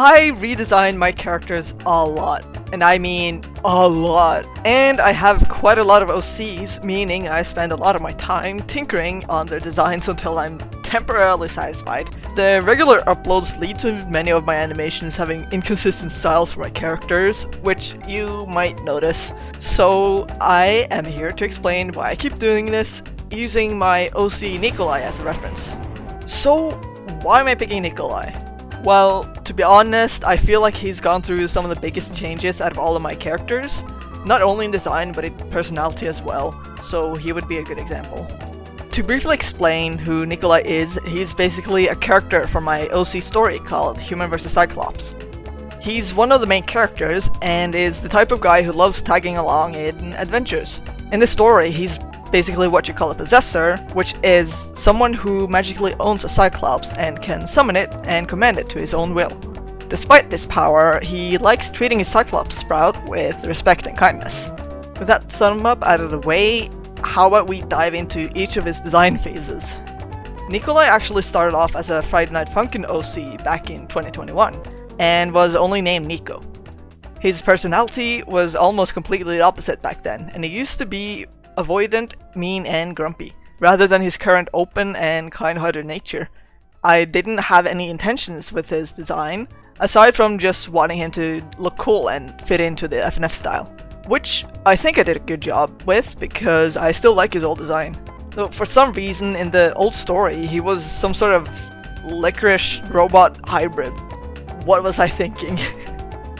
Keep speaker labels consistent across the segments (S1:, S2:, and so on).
S1: I redesigned my characters a lot, and I mean a lot. And I have quite a lot of OCs, meaning I spend a lot of my time tinkering on their designs until I'm temporarily satisfied. The regular uploads lead to many of my animations having inconsistent styles for my characters, which you might notice. So I am here to explain why I keep doing this, using my OC Nicolai as a reference. So why am I picking Nicolai? Well, to be honest, I feel like he's gone through some of the biggest changes out of all of my characters, not only in design but in personality as well, so he would be a good example. To briefly explain who Nicolai is, he's basically a character from my OC story called Human vs. Cyclops. He's one of the main characters and is the type of guy who loves tagging along in adventures. In the story, he's basically what you call a possessor, which is someone who magically owns a Cyclops and can summon it and command it to his own will. Despite this power, he likes treating his Cyclops sprout with respect and kindness. With that sum up out of the way, how about we dive into each of his design phases? Nicolai actually started off as a Friday Night Funkin' OC back in 2021, and was only named Nico. His personality was almost completely the opposite back then, and he used to be avoidant, mean, and grumpy, rather than his current open and kind-hearted nature. I didn't have any intentions with his design, aside from just wanting him to look cool and fit into the FNF style, which I think I did a good job with because I still like his old design. Though for some reason in the old story he was some sort of licorice robot hybrid. What was I thinking?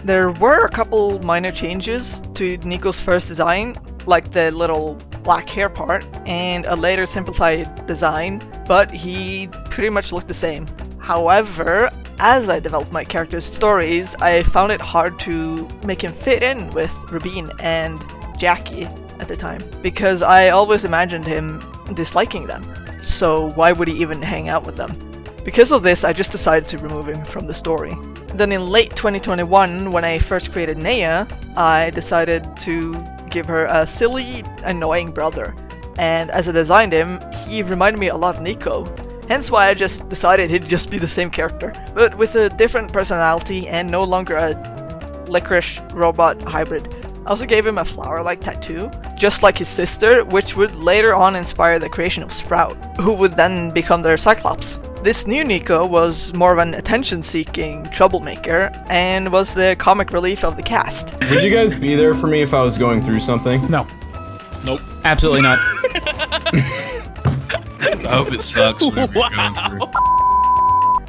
S1: There were a couple minor changes to Nico's first design, like the little black hair part, and a later simplified design, but he pretty much looked the same. However, as I developed my character's stories, I found it hard to make him fit in with Rubin and Jackie at the time, because I always imagined him disliking them, so why would he even hang out with them? Because of this, I just decided to remove him from the story. Then in late 2021, when I first created Nea, I decided to give her a silly, annoying brother. And as I designed him, he reminded me a lot of Nico. Hence why I just decided he'd just be the same character, but with a different personality and no longer a licorice robot hybrid. I also gave him a flower-like tattoo, just like his sister, which would later on inspire the creation of Sprout, who would then become their Cyclops. This new Nico was more of an attention-seeking troublemaker, and was the comic relief of the cast.
S2: Would you guys be there for me if I was going through something?
S3: No.
S4: Nope.
S3: Absolutely not.
S4: I hope it sucks whatever you're going through.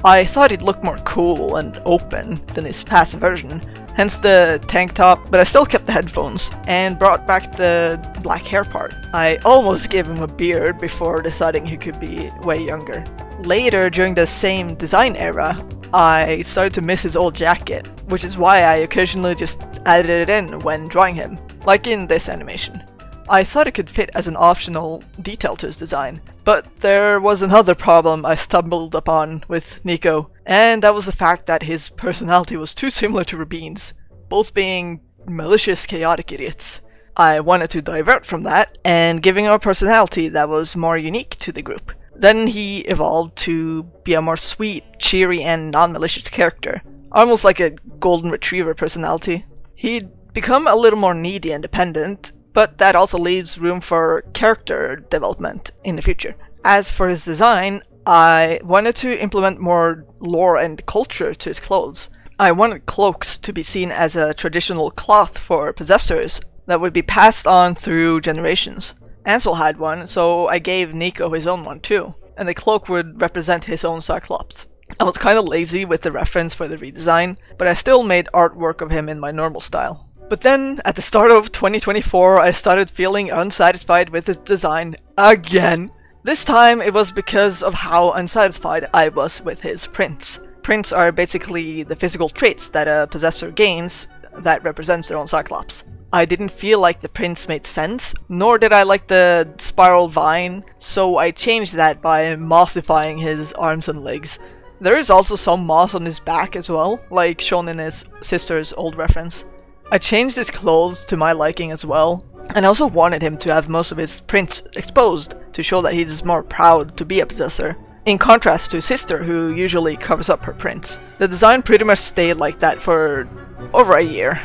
S1: I thought he'd look more cool and open than his past version, hence the tank top, but I still kept the headphones, and brought back the black hair part. I almost gave him a beard before deciding he could be way younger. Later, during the same design era, I started to miss his old jacket, which is why I occasionally just added it in when drawing him, like in this animation. I thought it could fit as an optional detail to his design, but there was another problem I stumbled upon with Nico, and that was the fact that his personality was too similar to Rubin's, both being malicious, chaotic idiots. I wanted to divert from that, and giving him a personality that was more unique to the group. Then he evolved to be a more sweet, cheery, and non-malicious character, almost like a golden retriever personality. He'd become a little more needy and dependent, but that also leaves room for character development in the future. As for his design, I wanted to implement more lore and culture to his clothes. I wanted cloaks to be seen as a traditional cloth for possessors that would be passed on through generations. Ansel had one, so I gave Nico his own one too, and the cloak would represent his own Cyclops. I was kinda lazy with the reference for the redesign, but I still made artwork of him in my normal style. But then, at the start of 2024, I started feeling unsatisfied with his design again. This time, it was because of how unsatisfied I was with his prints. Prints are basically the physical traits that a possessor gains that represents their own Cyclops. I didn't feel like the prints made sense, nor did I like the spiral vine, so I changed that by mossifying his arms and legs. There is also some moss on his back as well, like shown in his sister's old reference. I changed his clothes to my liking as well, and I also wanted him to have most of his prints exposed to show that he's more proud to be a possessor. in contrast to his sister, who usually covers up her prints. The design pretty much stayed like that for over a year.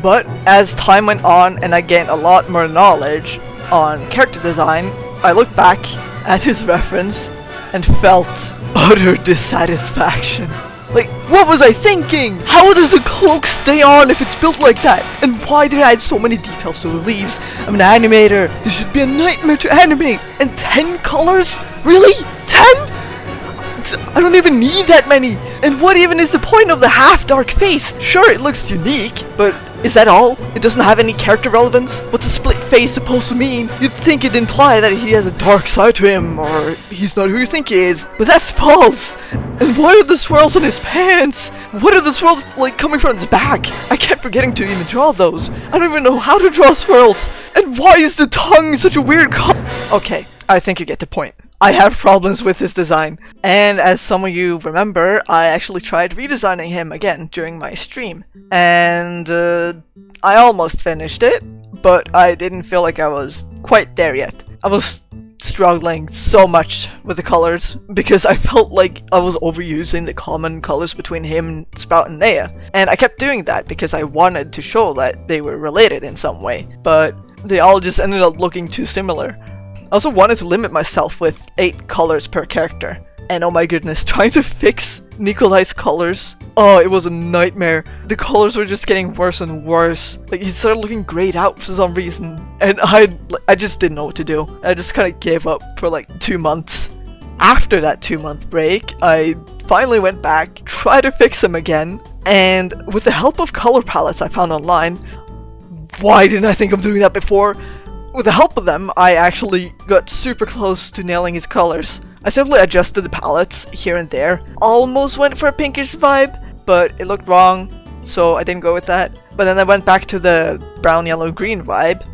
S1: But as time went on and I gained a lot more knowledge on character design, I looked back at his reference and felt utter dissatisfaction. Like, what was I thinking? How does the cloak stay on if it's built like that? And why did I add so many details to the leaves? I'm an animator. This should be a nightmare to animate. And 10 colors? Really? 10? I don't even need that many. And what even is the point of the half-dark face? Sure, it looks unique, but is that all? It doesn't have any character relevance? What's a split face supposed to mean? You'd think it'd imply that he has a dark side to him, or he's not who you think he is. But that's false! And why are the swirls on his pants? What are the swirls, like, coming from his back? I kept forgetting to even draw those. I don't even know how to draw swirls. And why is the tongue such a weird color? Okay, I think you get the point. I have problems with his design. And as some of you remember, I actually tried redesigning him again during my stream. And I almost finished it, but I didn't feel like I was quite there yet. I was struggling so much with the colors because I felt like I was overusing the common colors between him, Sprout, and Nea. And I kept doing that because I wanted to show that they were related in some way, but they all just ended up looking too similar. I also wanted to limit myself with 8 colors per character. And oh my goodness, trying to fix Nicolai's colors, oh, it was a nightmare. The colors were just getting worse and worse. Like, he started looking grayed out for some reason. And I just didn't know what to do. I just kind of gave up for like 2 months. After that 2-month break, I finally went back, tried to fix them again, and with the help of color palettes I found online, why didn't I think of doing that before? With the help of them, I actually got super close to nailing his colors. I simply adjusted the palettes here and there. Almost went for a pinkish vibe, but it looked wrong, so I didn't go with that. But then I went back to the brown, yellow, green vibe,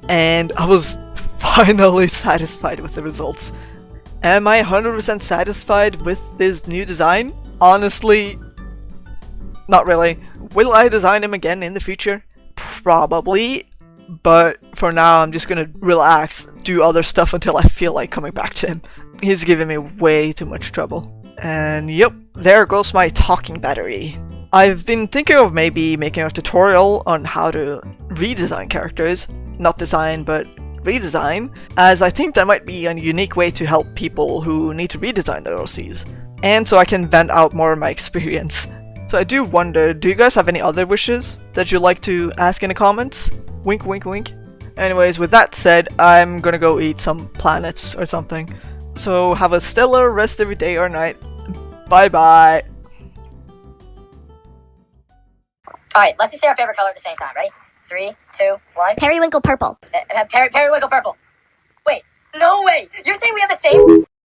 S1: and I was finally satisfied with the results. Am I 100% satisfied with this new design? Honestly, not really. Will I design him again in the future? Probably. But for now, I'm just gonna relax, do other stuff until I feel like coming back to him. He's giving me way too much trouble. And yep, there goes my talking battery. I've been thinking of maybe making a tutorial on how to redesign characters. Not design, but redesign, as I think that might be a unique way to help people who need to redesign their OCs. And so I can vent out more of my experience. So I do wonder, do you guys have any other wishes that you'd like to ask in the comments? Wink, wink, wink. Anyways, with that said, I'm gonna go eat some planets or something. So have a stellar rest every day or night. Bye bye.
S3: Alright, let's just say our favorite color at the same time. Ready? 3, 2, 1.
S5: Periwinkle purple.
S3: Periwinkle purple. Wait, no way! You're saying we have the same?